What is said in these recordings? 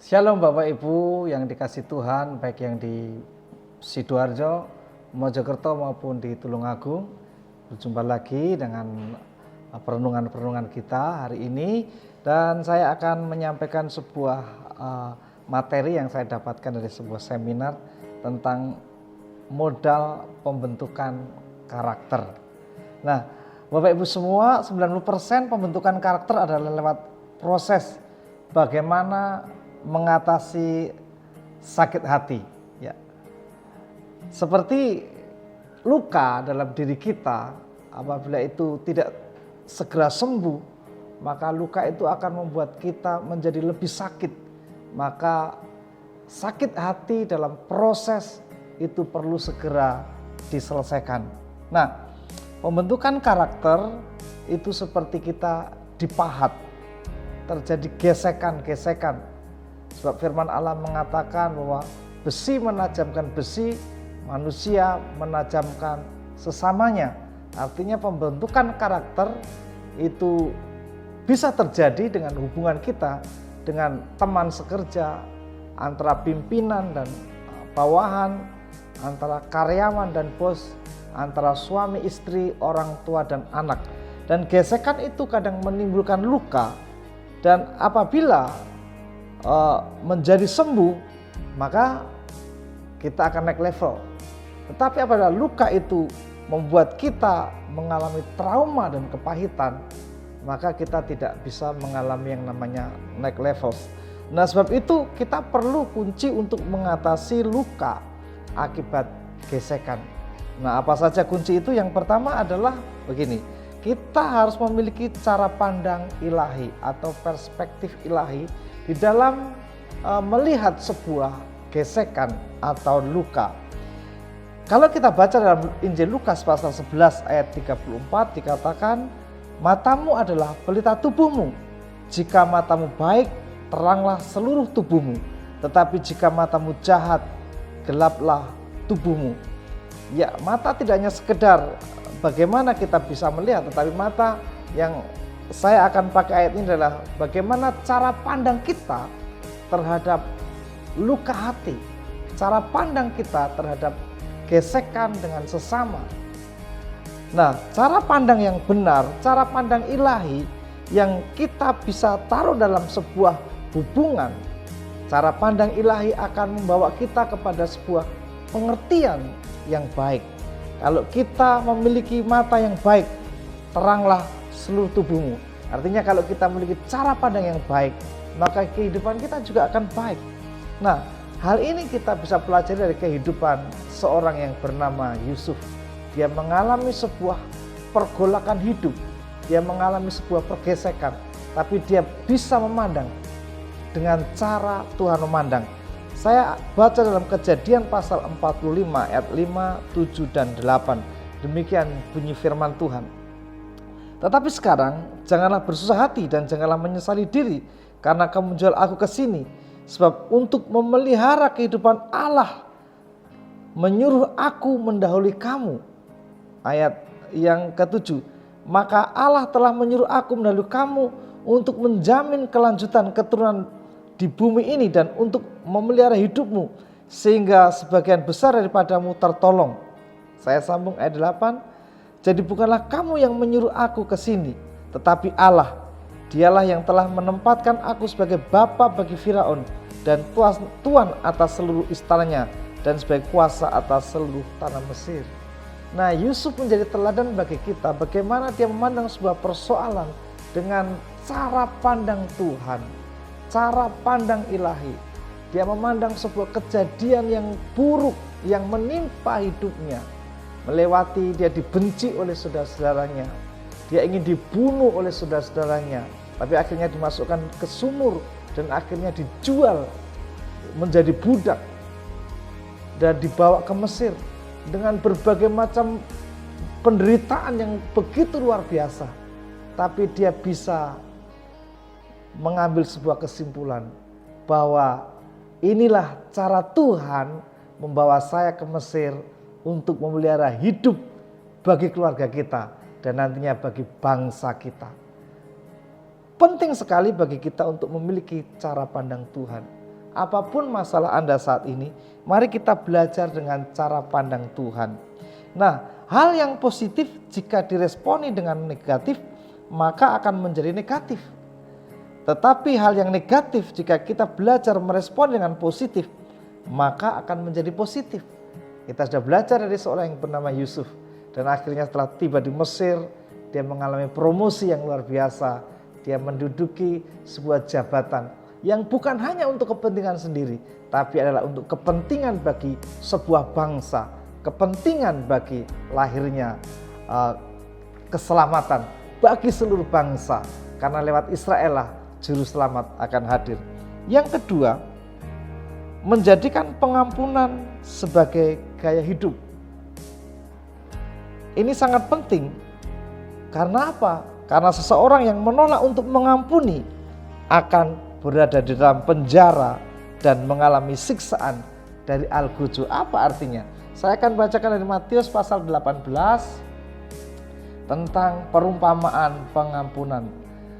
Shalom Bapak Ibu yang dikasih Tuhan, baik yang di Sidoarjo, Mojokerto maupun di Tulungagung. Berjumpa lagi dengan perenungan-perenungan kita hari ini, dan saya akan menyampaikan sebuah materi yang saya dapatkan dari sebuah seminar tentang modal pembentukan karakter. Nah, Bapak Ibu semua, 90% pembentukan karakter adalah lewat proses bagaimana mengatasi sakit hati, ya. Seperti luka dalam diri kita, apabila itu tidak segera sembuh, maka luka itu akan membuat kita menjadi lebih sakit. Maka sakit hati dalam proses itu perlu segera diselesaikan. Nah, pembentukan karakter itu seperti kita dipahat, terjadi gesekan-gesekan. Sebab firman Allah mengatakan bahwa besi menajamkan besi, manusia menajamkan sesamanya. Artinya pembentukan karakter itu bisa terjadi dengan hubungan kita dengan teman sekerja, antara pimpinan dan bawahan, antara karyawan dan bos, antara suami istri, orang tua dan anak. Dan gesekan itu kadang menimbulkan luka, dan apabila menjadi sembuh, maka kita akan naik level. Tetapi apabila luka itu membuat kita mengalami trauma dan kepahitan, maka kita tidak bisa mengalami yang namanya naik level. Nah, sebab itu kita perlu kunci untuk mengatasi luka akibat gesekan. Nah, apa saja kunci itu? Yang pertama adalah begini, kita harus memiliki cara pandang ilahi atau perspektif ilahi di dalam melihat sebuah gesekan atau luka. Kalau kita baca dalam Injil Lukas pasal 11 ayat 34 dikatakan, matamu adalah pelita tubuhmu. Jika matamu baik, teranglah seluruh tubuhmu. Tetapi jika matamu jahat, gelaplah tubuhmu. Ya, mata tidak hanya sekedar bagaimana kita bisa melihat, tetapi mata yang saya akan pakai ayat ini adalah bagaimana cara pandang kita terhadap luka hati, cara pandang kita terhadap gesekan dengan sesama. Nah, cara pandang yang benar, cara pandang ilahi yang kita bisa taruh dalam sebuah hubungan, cara pandang ilahi akan membawa kita kepada sebuah pengertian yang baik. Kalau kita memiliki mata yang baik, teranglah seluruh tubuhmu. Artinya kalau kita memiliki cara pandang yang baik, maka kehidupan kita juga akan baik. Nah, hal ini kita bisa pelajari dari kehidupan seorang yang bernama Yusuf. Dia mengalami sebuah pergolakan hidup, dia mengalami sebuah pergesekan, tapi dia bisa memandang dengan cara Tuhan memandang. Saya baca dalam Kejadian pasal 45 ayat 5, 7 dan 8. Demikian bunyi firman Tuhan. Tetapi sekarang janganlah bersusah hati dan janganlah menyesali diri karena kamu menjual aku ke sini, sebab untuk memelihara kehidupan Allah menyuruh aku mendahului kamu. Ayat yang ke-7, maka Allah telah menyuruh aku mendahului kamu untuk menjamin kelanjutan keturunan di bumi ini dan untuk memelihara hidupmu sehingga sebagian besar daripadamu tertolong. Saya sambung ayat 8. Jadi bukanlah kamu yang menyuruh aku ke sini, tetapi Allah. Dialah yang telah menempatkan aku sebagai bapa bagi Firaun dan tuan atas seluruh istananya dan sebagai kuasa atas seluruh tanah Mesir. Nah, Yusuf menjadi teladan bagi kita bagaimana dia memandang sebuah persoalan dengan cara pandang Tuhan, cara pandang ilahi. Dia memandang sebuah kejadian yang buruk yang menimpa hidupnya. Melewati dia dibenci oleh saudara-saudaranya, dia ingin dibunuh oleh saudara-saudaranya, tapi akhirnya dimasukkan ke sumur dan akhirnya dijual menjadi budak dan dibawa ke Mesir dengan berbagai macam penderitaan yang begitu luar biasa. Tapi dia bisa mengambil sebuah kesimpulan bahwa inilah cara Tuhan membawa saya ke Mesir untuk memelihara hidup bagi keluarga kita dan nantinya bagi bangsa kita. Penting sekali bagi kita untuk memiliki cara pandang Tuhan. apapun masalah Anda saat ini, mari kita belajar dengan cara pandang Tuhan. Nah, hal yang positif jika diresponi dengan negatif, maka akan menjadi negatif. Tetapi hal yang negatif jika kita belajar merespon dengan positif, maka akan menjadi positif. Kita sudah belajar dari seorang yang bernama Yusuf, dan akhirnya setelah tiba di Mesir, dia mengalami promosi yang luar biasa. Dia menduduki sebuah jabatan yang bukan hanya untuk kepentingan sendiri, tapi adalah untuk kepentingan bagi sebuah bangsa, kepentingan bagi lahirnya keselamatan bagi seluruh bangsa, karena lewat Israel lah juru selamat akan hadir. Yang kedua, menjadikan pengampunan sebagai gaya hidup. Ini sangat penting. Karena apa? Karena seseorang yang menolak untuk mengampuni akan berada di dalam penjara dan mengalami siksaan dari Al-Ghujju. Apa artinya? Saya akan bacakan dari Matius pasal 18 tentang perumpamaan pengampunan.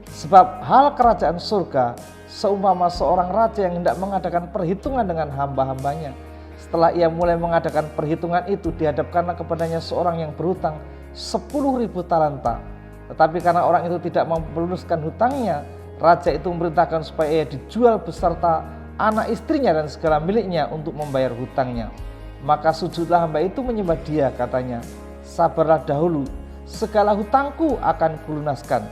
Sebab hal kerajaan surga seumpama seorang raja yang hendak mengadakan perhitungan dengan hamba-hambanya. Setelah ia mulai mengadakan perhitungan itu, dihadapkanlah kepadanya seorang yang berhutang 10.000 talenta. Tetapi karena orang itu tidak mampu meluluskan hutangnya, raja itu memerintahkan supaya ia dijual beserta anak istrinya dan segala miliknya untuk membayar hutangnya. Maka sujudlah hamba itu menyembah dia, katanya, sabarlah dahulu, segala hutangku akan kulunaskan.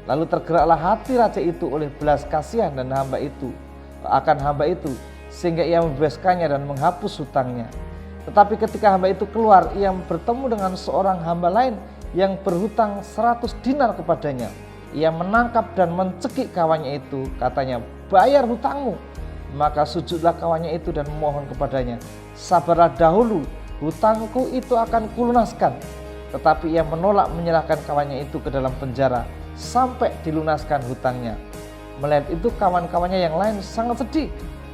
Lalu tergeraklah hati raja itu oleh belas kasihan dan hamba itu sehingga ia membebaskannya dan menghapus hutangnya. Tetapi ketika hamba itu keluar, ia bertemu dengan seorang hamba lain yang berhutang 100 dinar kepadanya. Ia menangkap dan mencekik kawannya itu, katanya, bayar hutangmu. Maka sujudlah kawannya itu dan memohon kepadanya, sabarlah dahulu, hutangku itu akan kulunaskan. Tetapi ia menolak menyerahkan kawannya itu ke dalam penjara sampai dilunaskan hutangnya. Melihat itu kawan-kawannya yang lain sangat sedih,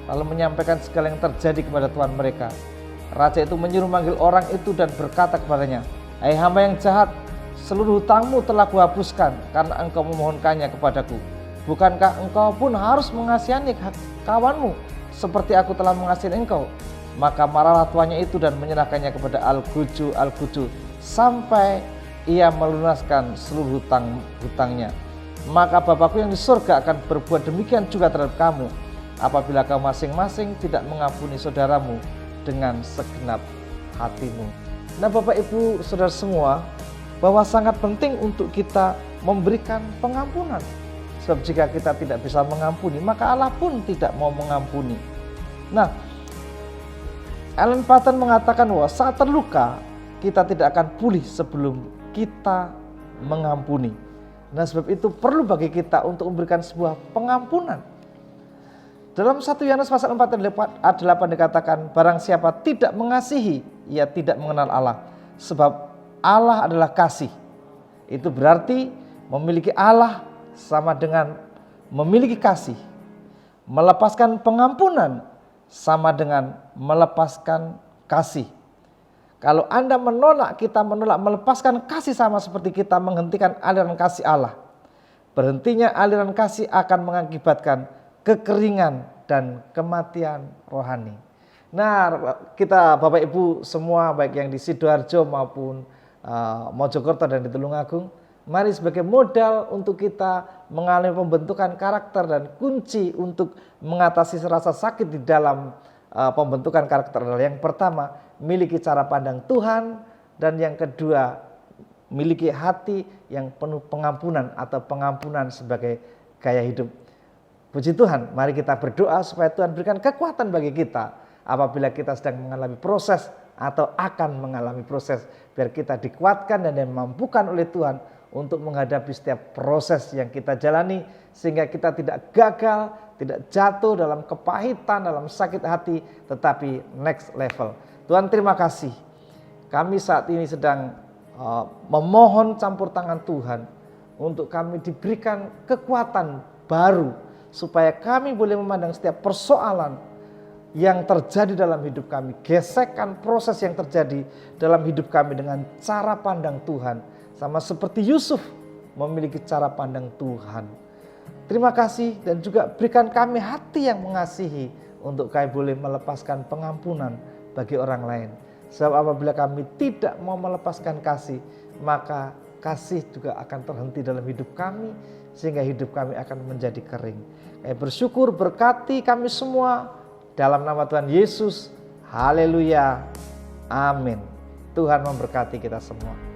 lalu menyampaikan segala yang terjadi kepada tuan mereka. Raja itu menyuruh manggil orang itu dan berkata kepadanya, hai hamba yang jahat, seluruh hutangmu telah kuhapuskan karena engkau memohonkannya kepadaku. Bukankah engkau pun harus mengasihani kawanmu seperti aku telah mengasihi engkau? Maka marahlah tuannya itu dan menyerahkannya kepada Al-Ghujju sampai ia melunaskan seluruh hutangnya. Maka Bapakku yang di surga akan berbuat demikian juga terhadap kamu, apabila kamu masing-masing tidak mengampuni saudaramu dengan segenap hatimu. Nah, Bapak Ibu Saudara semua, bahwa sangat penting untuk kita memberikan pengampunan. Sebab jika kita tidak bisa mengampuni, maka Allah pun tidak mau mengampuni. Nah, Ellen Patton mengatakan bahwa saat terluka, kita tidak akan pulih sebelum kita mengampuni. Nah, sebab itu perlu bagi kita untuk memberikan sebuah pengampunan. Dalam 1 Yohanes pasal 4 ayat 8 dikatakan, barang siapa tidak mengasihi, ia tidak mengenal Allah. Sebab Allah adalah kasih. Itu berarti memiliki Allah sama dengan memiliki kasih. Melepaskan pengampunan sama dengan melepaskan kasih. Kalau Anda kita menolak melepaskan kasih sama seperti kita menghentikan aliran kasih Allah. Berhentinya aliran kasih akan mengakibatkan kekeringan dan kematian rohani. Nah, kita Bapak Ibu semua, baik yang di Sidoarjo maupun Mojokerto dan di Tulungagung, mari sebagai modal untuk kita mengalami pembentukan karakter dan kunci untuk mengatasi rasa sakit di dalam pembentukan karakter adalah yang pertama, miliki cara pandang Tuhan, dan yang kedua, miliki hati yang penuh pengampunan atau pengampunan sebagai gaya hidup. Puji Tuhan, mari kita berdoa supaya Tuhan berikan kekuatan bagi kita apabila kita sedang mengalami proses atau akan mengalami proses, biar kita dikuatkan dan dimampukan oleh Tuhan untuk menghadapi setiap proses yang kita jalani, sehingga kita tidak gagal, tidak jatuh dalam kepahitan, dalam sakit hati, tetapi next level. Tuhan, terima kasih. Kami saat ini sedang memohon campur tangan Tuhan untuk kami diberikan kekuatan baru, supaya kami boleh memandang setiap persoalan yang terjadi dalam hidup kami, gesekan proses yang terjadi dalam hidup kami dengan cara pandang Tuhan. Sama seperti Yusuf memiliki cara pandang Tuhan. Terima kasih dan juga berikan kami hati yang mengasihi untuk kami boleh melepaskan pengampunan bagi orang lain. Sebab apabila kami tidak mau melepaskan kasih, maka kasih juga akan terhenti dalam hidup kami, sehingga hidup kami akan menjadi kering. Kami bersyukur, berkati kami semua dalam nama Tuhan Yesus. Haleluya. Amin. Tuhan memberkati kita semua.